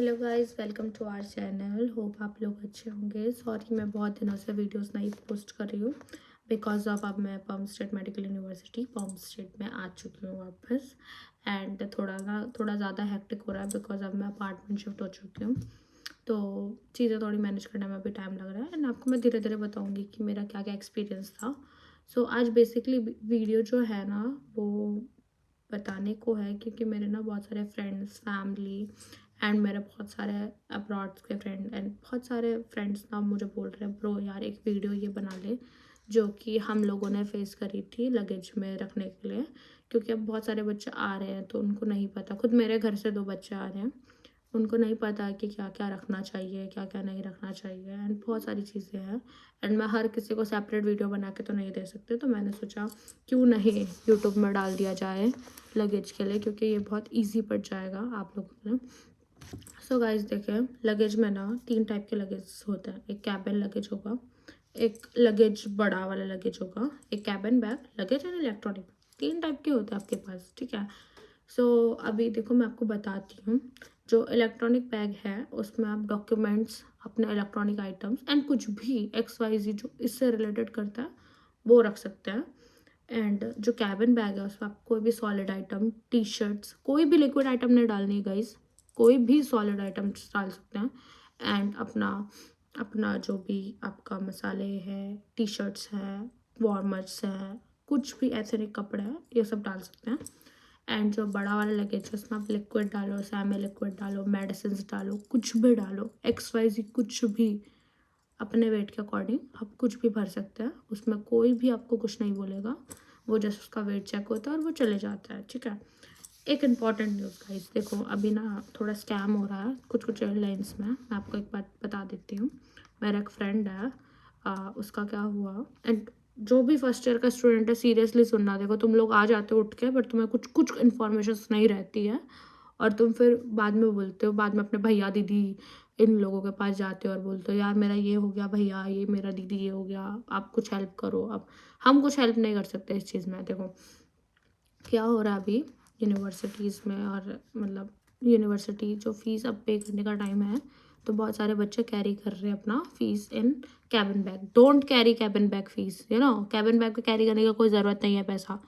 Hello guys, welcome to our channel. Hope आप लोग अच्छे होंगे। सॉरी, मैं बहुत दिनों से वीडियोस नहीं पोस्ट कर रही हूँ बिकॉज ऑफ अब मैं पर्म स्टेट मेडिकल यूनिवर्सिटी पर्म स्टेट में आ चुकी हूँ वापस। एंड थोड़ा ज़्यादा हेक्टिक हो रहा है बिकॉज अब मैं अपार्टमेंट शिफ्ट हो चुकी हूँ। तो चीज़ें थोड़ी मैनेज करने में भी टाइम लग रहा है एंड आपको मैं धीरे धीरे बताऊँगी कि मेरा क्या क्या एक्सपीरियंस था। सो आज बेसिकली वीडियो जो है ना वो बताने को है क्योंकि मेरे ना बहुत सारे फ्रेंड्स, फैमिली एंड मेरे बहुत सारे अब्रॉड के फ्रेंड एंड बहुत सारे फ्रेंड्स ना मुझे बोल रहे हैं, ब्रो यार एक वीडियो ये बना ले जो कि हम लोगों ने फेस करी थी लगेज में रखने के लिए। क्योंकि अब बहुत सारे बच्चे आ रहे हैं तो उनको नहीं पता। खुद मेरे घर से 2 बच्चे आ रहे हैं, उनको नहीं पता कि क्या क्या रखना चाहिए, क्या क्या नहीं रखना चाहिए एंड बहुत सारी चीज़ें हैं। एंड मैं हर किसी को सेपरेट वीडियो बना के तो नहीं दे सकती, तो मैंने सोचा क्यों नहीं यूट्यूब में डाल दिया जाए लगेज के लिए, क्योंकि ये बहुत ईजी पड़ जाएगा आप लोगों के लिए। सो गाइस देखें, लगेज में ना 3 टाइप के लगेज होते हैं। एक कैबिन लगेज होगा, एक लगेज बड़ा वाला लगेज होगा, एक cabin bag luggage and electronic. 3 type के होते हैं आपके पास, ठीक है। सो अभी देखो मैं आपको बताती हूँ। जो इलेक्ट्रॉनिक बैग है उसमें आप डॉक्यूमेंट्स, अपने इलेक्ट्रॉनिक आइटम्स एंड कुछ भी XYZ जो इससे रिलेटेड करता है वो रख सकते हैं। एंड जो कैबिन बैग है उसमें आप कोई भी सॉलिड आइटम, टी शर्ट्स, कोई भी लिक्विड आइटम नहीं डालनी है गाइज, कोई भी सॉलिड आइटम्स डाल सकते हैं। एंड अपना अपना जो भी आपका मसाले हैं, टी शर्ट्स हैं, वार्मर्स हैं, कुछ भी एथनिक कपड़े हैं, ये सब डाल सकते हैं। एंड जो बड़ा वाला लगेज है उसमें आप लिक्विड डालो, सेमी लिक्विड डालो, मेडिसिन डालो, कुछ भी डालो, XYZ कुछ भी अपने वेट के अकॉर्डिंग आप कुछ भी भर सकते हैं। उसमें कोई भी आपको कुछ नहीं बोलेगा, वो जस्ट उसका वेट चेक होता है और वो चले जाता है, ठीक है। एक इम्पॉर्टेंट न्यूज़ गाइस, देखो अभी ना थोड़ा स्कैम हो रहा है कुछ कुछ एयरलाइंस में। मैं आपको एक बात बता देती हूँ। मेरा एक फ्रेंड है, उसका क्या हुआ। एंड जो भी फर्स्ट ईयर का स्टूडेंट है सीरियसली सुनना, देखो तुम लोग आ जाते हो उठ के बट तुम्हें कुछ कुछ इन्फॉर्मेशन नहीं रहती है और तुम फिर बाद में बोलते हो, बाद में अपने भैया दीदी इन लोगों के पास जाते हो और बोलते हो यार मेरा ये हो गया भैया, ये मेरा दीदी ये हो गया, आप कुछ हेल्प करो। अब हम कुछ हेल्प नहीं कर सकते इस चीज़ में। देखो क्या हो रहा है अभी यूनिवर्सिटीज़ में, और मतलब यूनिवर्सिटी जो फ़ीस अब पे करने का टाइम है तो बहुत सारे बच्चे कैरी कर रहे हैं अपना fees in cabin bag. Don't carry cabin bag fees, cabin bag पे कैरी करने का कोई ज़रूरत नहीं है पैसा।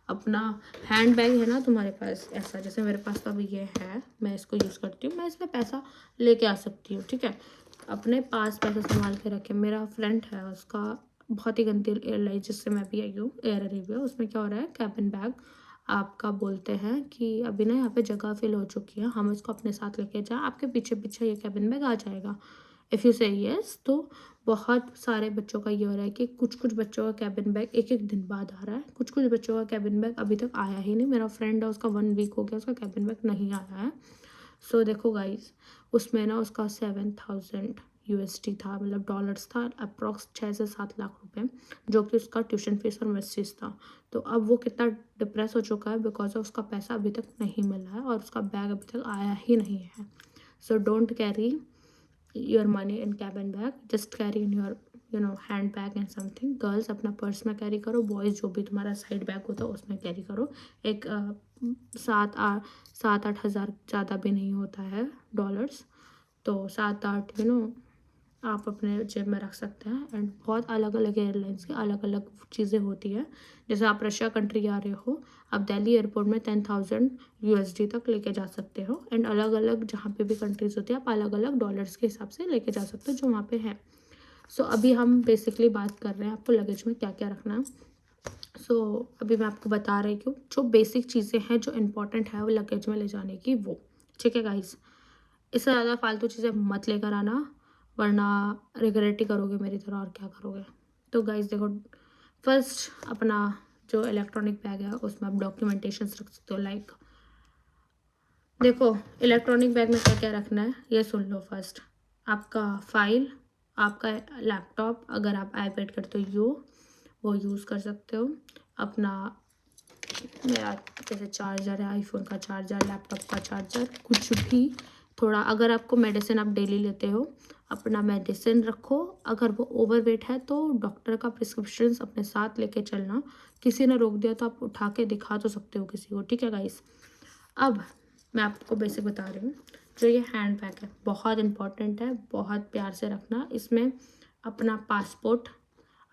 अपना हैंड बैग है ना तुम्हारे पास, ऐसा जैसे मेरे पास तो अभी ये है, मैं इसको यूज़ करती हूँ, मैं इसमें पैसा लेके आ सकती हूँ, ठीक है। अपने पास पैसा संभाल के रखें। मेरा फ्रेंड है, उसका बहुत ही गंदी एयरलाइन जिससे मैं भी आई हूँ, एयर अरेबिया, उसमें क्या हो रहा है, कैबिन बैग आपका बोलते हैं कि अभी ना यहाँ पे जगह फिल हो चुकी है, हम इसको अपने साथ लेके जाएं, आपके पीछे पीछे ये कैबिन बैग आ जाएगा। इफ़ यू से येस तो बहुत सारे बच्चों का ये हो रहा है कि कुछ कुछ बच्चों का कैबिन बैग एक एक दिन बाद आ रहा है, कुछ कुछ बच्चों का कैबिन बैग अभी तक आया ही नहीं। मेरा फ्रेंड है, उसका 1 वीक हो गया, उसका कैबिन बैग नहीं आया है। सो देखो गाइस, उसमें ना उसका 7,000 USD था, मतलब डॉलर्स था, अप्रॉक्स 6 से 7 लाख रुपए, जो कि उसका ट्यूशन फीस और मेस फीस था। तो अब वो कितना डिप्रेस हो चुका है बिकॉज ऑफ उसका पैसा अभी तक नहीं मिला है और उसका बैग अभी तक आया ही नहीं है। So don't carry your money in cabin bag, just carry in your hand bag and something. Girls अपना पर्स में कैरी करो, बॉयज़ जो भी तुम्हारा साइड बैग होता है उसमें कैरी करो। एक 7-8 हज़ार ज़्यादा भी नहीं होता है डॉलर्स, तो 7-8 आप अपने जेब में रख सकते हैं। एंड बहुत अलग अलग एयरलाइंस की अलग अलग चीज़ें होती है। जैसे आप रशिया कंट्री आ रहे हो, आप दिल्ली एयरपोर्ट में 10,000 USD तक लेके जा सकते हो। एंड अलग अलग जहाँ पे भी कंट्रीज़ होती है आप अलग अलग डॉलर्स के हिसाब से लेके जा सकते हो जो वहाँ पे है। सो अभी हम बेसिकली बात कर रहे हैं आपको लगेज में क्या क्या रखना है। सो अभी मैं आपको बता रही हूँ जो बेसिक चीज़ें हैं जो इम्पोर्टेंट है वो लगेज में ले जाने की, वो ठीक है गाइस। इससे ज़्यादा फालतू चीज़ें मत लेकर आना, वरना रिग्रेट ही करोगे मेरी तरह, और क्या करोगे। तो गाइस देखो, फर्स्ट अपना जो इलेक्ट्रॉनिक बैग है उसमें आप डॉक्यूमेंटेशंस रख सकते हो। लाइक देखो इलेक्ट्रॉनिक बैग में क्या क्या रखना है ये सुन लो। फर्स्ट आपका फाइल, आपका लैपटॉप, अगर आप आईपैड करते हो वो यूज़ कर सकते हो। अपना मेरा जैसे चार्जर है, आईफोन का चार्जर, लैपटॉप का चार्जर, कुछ भी थोड़ा। अगर आपको मेडिसिन आप डेली लेते हो, अपना मेडिसिन रखो। अगर वो ओवरवेट है तो डॉक्टर का प्रिस्क्रिप्शन अपने साथ लेके चलना। किसी ने रोक दिया तो आप उठा के दिखा तो सकते हो किसी को, ठीक है गाइस। अब मैं आपको बेसिक बता रही हूँ। जो ये हैंड बैग है बहुत इंपॉर्टेंट है, बहुत प्यार से रखना। इसमें अपना पासपोर्ट,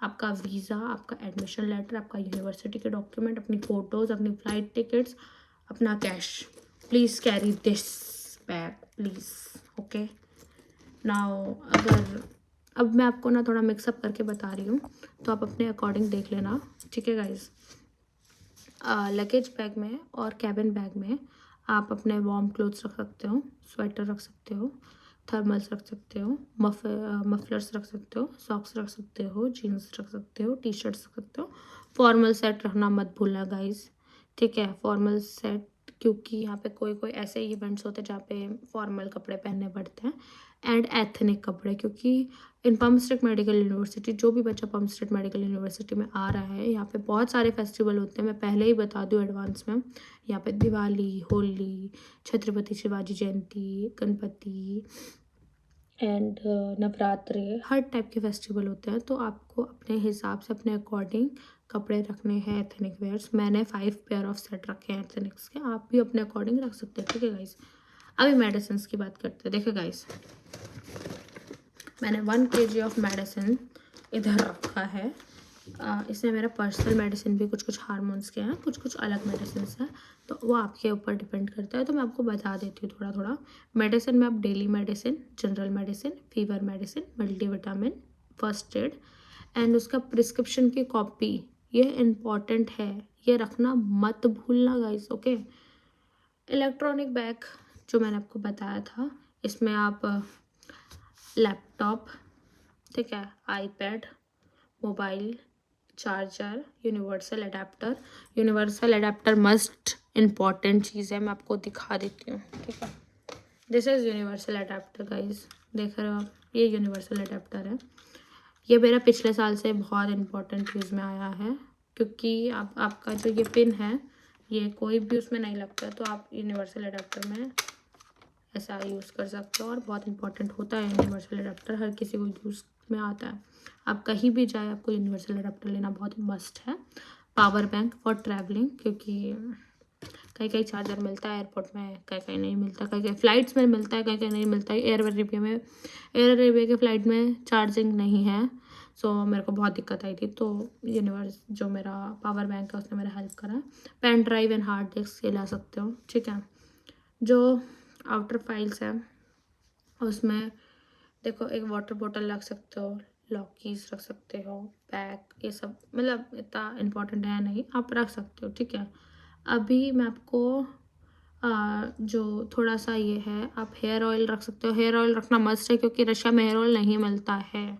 आपका वीज़ा, आपका एडमिशन लेटर, आपका यूनिवर्सिटी के डॉक्यूमेंट, अपनी फ़ोटोज़, अपनी फ़्लाइट टिकट्स, अपना cash. Please carry this bag please, okay. Now अब मैं आपको ना थोड़ा मिक्सअप करके बता रही हूँ, तो आप अपने अकॉर्डिंग देख लेना, ठीक है गाइज। लगेज बैग में और कैबिन बैग में आप अपने वार्म क्लोथ्स रख सकते हो, स्वेटर रख सकते हो, थर्मल्स रख सकते हो, मफलर्स रख सकते हो, सॉक्स रख सकते हो, जीन्स रख सकते हो, टी शर्ट्स रख सकते हो। फॉर्मल सेट रखना मत भूलना गाइज, ठीक है। फॉर्मल सेट, क्योंकि यहाँ पे कोई कोई ऐसे इवेंट्स होते हैं जहाँ पे फॉर्मल कपड़े पहनने पड़ते हैं। एंड एथनिक कपड़े, क्योंकि इन पम्पस्ट्रिट मेडिकल यूनिवर्सिटी, जो भी बच्चा पम्पस्ट्रिट मेडिकल यूनिवर्सिटी में आ रहा है, यहाँ पे बहुत सारे फेस्टिवल होते हैं। मैं पहले ही बता दूँ एडवांस में, यहाँ पे दिवाली, होली, छत्रपति शिवाजी जयंती, गणपति एंड नवरात्रे, हर टाइप के फेस्टिवल होते हैं। तो आपको अपने हिसाब से अपने अकॉर्डिंग कपड़े रखने हैं एथनिक वेयर्स। मैंने 5 पेयर ऑफ सेट रखे हैं एथनिक्स के, आप भी अपने अकॉर्डिंग रख सकते हैं, ठीक है गाइस। अभी मेडिसिन की बात करते हैं। देखो गाइस, मैंने 1 kg ऑफ मेडिसिन इधर रखा है। इसमें मेरा पर्सनल मेडिसिन भी कुछ हार्मोन्स के हैं, कुछ अलग मेडिसिन हैं, तो वो आपके ऊपर डिपेंड करता है। तो मैं आपको बता देती हूँ थोड़ा थोड़ा। मेडिसिन में आप daily medicine, general medicine, fever medicine, multivitamin, first aid and उसका प्रिस्क्रिप्शन की कॉपी, ये इम्पॉर्टेंट है, ये रखना मत भूलना गाइस, ओके। इलेक्ट्रॉनिक बैग जो मैंने आपको बताया था, इसमें आप लैपटॉप, ठीक है, iPad, mobile, charger, universal adapter must important चीज़ है। मैं आपको दिखा देती हूँ, ठीक है। This is universal adapter guys, देख रहे हो आप, ये यूनिवर्सल अडेप्टर है। ये मेरा पिछले साल से बहुत इम्पोर्टेंट यूज़ में आया है, क्योंकि आपका जो ये पिन है, ये कोई भी उसमें नहीं लगता, तो आप यूनिवर्सल अडेप्टर में ऐसा यूज़ कर सकते हो। और बहुत इंपॉर्टेंट होता है यूनिवर्सल अडेप्टर, हर किसी को यूज़ में आता है। आप कहीं भी जाए, आपको यूनिवर्सल अडेप्टर लेना बहुत मस्ट है। पावर बैंक फॉर ट्रैवलिंग, क्योंकि कहीं कहीं चार्जर मिलता है एयरपोर्ट में, कहीं कहीं नहीं मिलता, कहीं कहीं फ़्लाइट्स में मिलता है, कहीं कहीं नहीं मिलता है। एयर अरेबिया के फ़्लाइट में चार्जिंग नहीं है, सो मेरे को बहुत दिक्कत आई थी। तो जो मेरा पावर बैंक है उसने मेरा हेल्प करा। Pen drive and hard disk ये ला सकते हो, ठीक है। जो आउटर फाइल्स है उसमें देखो, एक वाटर बोतल रख सकते हो, लॉकीज रख सकते हो, बैग, ये सब मतलब इतना इम्पोर्टेंट है नहीं, आप रख सकते हो, ठीक है। अभी मैं आपको जो थोड़ा सा ये है, आप हेयर ऑयल रख सकते हो। हेयर ऑयल रखना मस्ट है, क्योंकि रशिया में हेयर ऑयल नहीं मिलता है,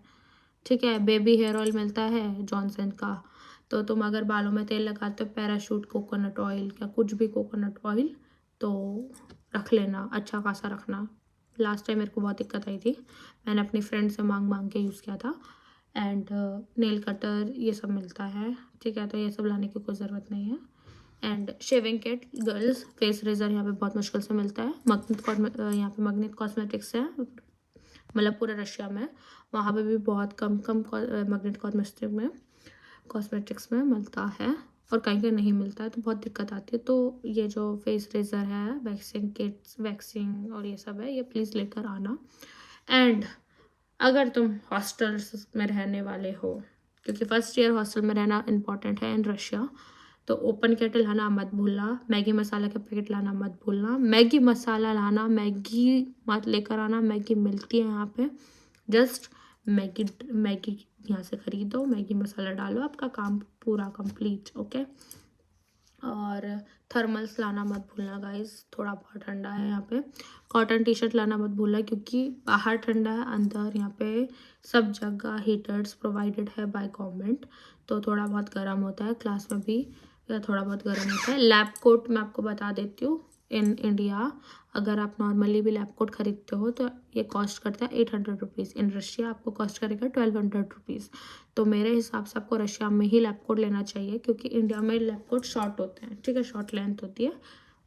ठीक है। बेबी हेयर ऑयल मिलता है जॉनसन का, तो तुम अगर बालों में तेल लगाते हो, पैराशूट कोकोनट ऑयल या कुछ भी कोकोनट ऑयल, तो रख लेना, अच्छा खासा रखना। लास्ट टाइम मेरे को बहुत दिक्कत आई थी, मैंने अपनी फ्रेंड से मांग के यूज़ किया था। एंड नेल कटर ये सब मिलता है, ठीक है, तो ये सब लाने की कोई ज़रूरत नहीं है। And shaving kit girls, face razor यहाँ पे बहुत मुश्किल से मिलता है। यहाँ पे मैग्नेट कॉस्मेटिक्स है, मतलब पूरे रशिया में, वहाँ पे भी बहुत कम मैग्नेट कॉस्मेटिक्स में मिलता है, और कहीं कहीं नहीं मिलता है, तो बहुत दिक्कत आती है। तो ये जो फेस रेजर है, वैक्सिंग किट्स, वैक्सिंग और ये सब है, ये प्लीज़ लेकर आना। एंड अगर तुम हॉस्टल्स में रहने वाले हो, क्योंकि फर्स्ट ईयर हॉस्टल में रहना इम्पॉर्टेंट है इन रशिया, तो ओपन केटल लाना मत भूलना, मैगी मसाला के पैकेट लाना मत भूलना, मैगी मसाला लाना, मैगी मत लेकर आना, मैगी मिलती है यहाँ पे, जस्ट मैगी यहाँ से ख़रीदो, मैगी मसाला डालो, आपका काम पूरा कंप्लीट, ओके। और थर्मल्स लाना मत भूलना गाइस, थोड़ा बहुत ठंडा है यहाँ पे। कॉटन टी शर्ट लाना मत भूलना, क्योंकि बाहर ठंडा है, अंदर यहाँ पे सब जगह हीटर्स प्रोवाइडेड है बाय गवर्नमेंट, तो थोड़ा बहुत गर्म होता है, क्लास में भी थोड़ा बहुत गर्म होता है। लैब कोट मैं आपको बता देती हूँ, इन इंडिया अगर आप नॉर्मली भी लैब कोट खरीदते हो तो ये कॉस्ट करता है 800 रुपीज़, इन रशिया आपको कॉस्ट करेगा 1200 रुपीज़। तो मेरे हिसाब से आपको रशिया में ही लैब कोट लेना चाहिए, क्योंकि इंडिया में लैब कोट शॉर्ट होते हैं, ठीक है, शॉर्ट लेंथ होती है।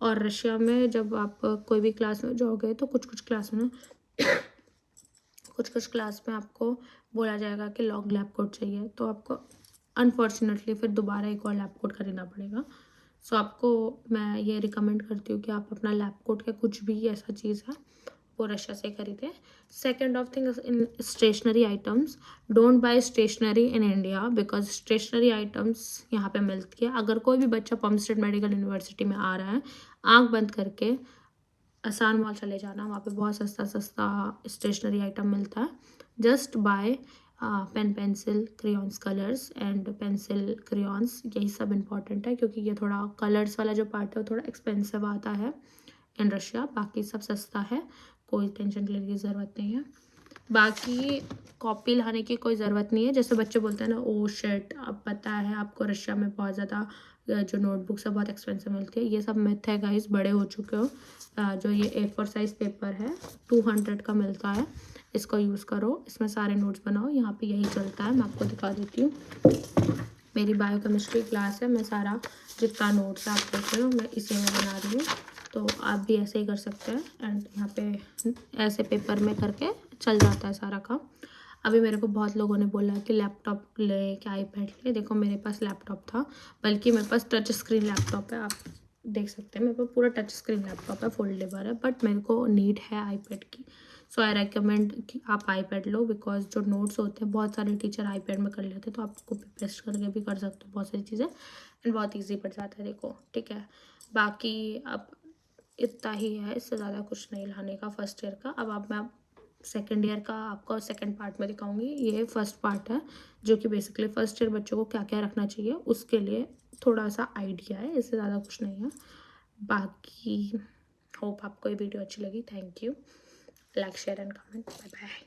और रशिया में जब आप कोई भी क्लास में जाओगे, तो कुछ क्लास में कुछ क्लास में आपको बोला जाएगा कि लॉन्ग लैब कोट चाहिए, तो आपको अनफॉर्चुनेटली फिर दोबारा एक और लैब कोट खरीदना पड़ेगा। सो आपको मैं ये रिकमेंड करती हूँ कि आप अपना लैब कोट का कुछ भी ऐसा चीज़ है वो रशिया से खरीदें। Second of thing in stationery items, don't buy stationery in India because stationery items यहाँ पे मिलती है। अगर कोई भी बच्चा पम्प स्टेट मेडिकल यूनिवर्सिटी में आ रहा है, आँख बंद करके आसान मॉल चले जाना, वहाँ पे बहुत सस्ता सस्ता स्टेशनरी आइटम मिलता है। Just buy pen pencil crayons colours and pencil crayons, यही सब इंपॉर्टेंट है क्योंकि ये थोड़ा कलर्स वाला जो पार्ट है वो थोड़ा एक्सपेंसिव आता है इन रशिया। बाकी सब सस्ता है, कोई टेंशन लेने की ज़रूरत नहीं है। बाकी कॉपी लाने की कोई ज़रूरत नहीं है। जैसे बच्चे बोलते हैं ना, ओ शिट, अब पता है आपको रशिया में बहुत ज़्यादा जो नोटबुक्स है बहुत एक्सपेंसिव मिलती है, ये सब मिथ है गाइस, बड़े हो चुके हो। जो ये A4 साइज़ पेपर है 200 का मिलता है, इसको यूज़ करो, इसमें सारे नोट्स बनाओ। यहाँ पे यही चलता है, मैं आपको दिखा देती हूँ। मेरी बायोकेमिस्ट्री क्लास है, मैं सारा जितना नोट्स आप देख रहे हो मैं इसी में बना रही हूँ, तो आप भी ऐसे ही कर सकते हैं। एंड यहाँ पे ऐसे पेपर में करके चल जाता है सारा काम। अभी मेरे को बहुत लोगों ने बोला कि लैपटॉप ले कि आईपैड ले, देखो मेरे पास लैपटॉप था, बल्कि मेरे पास टच स्क्रीन लैपटॉप है, आप देख सकते हैं मेरे पास पूरा टच स्क्रीन लैपटॉप है, फोल्डेबल है, बट मेरे को नीड है आईपैड की। सो आई रेकमेंड कि आप आईपैड लो, बिकॉज जो नोट्स होते हैं बहुत सारे टीचर आईपैड में कर लेते हैं, तो आप कॉपी पेस्ट करके भी कर सकते हो बहुत सारी चीज़ें, एंड बहुत ईजी पड़ जाता है, देखो ठीक है। बाकी अब इतना ही है, इससे ज़्यादा कुछ नहीं लाने का फर्स्ट ईयर का। अब मैं सेकेंड ईयर का आपको सेकेंड पार्ट में दिखाऊंगी। ये फर्स्ट पार्ट है जो कि बेसिकली फर्स्ट ईयर बच्चों को क्या क्या रखना चाहिए उसके लिए थोड़ा सा आइडिया है, इससे ज़्यादा कुछ नहीं है। बाकी होप आपको ये वीडियो अच्छी लगी। Thank you, like share and comment, bye bye.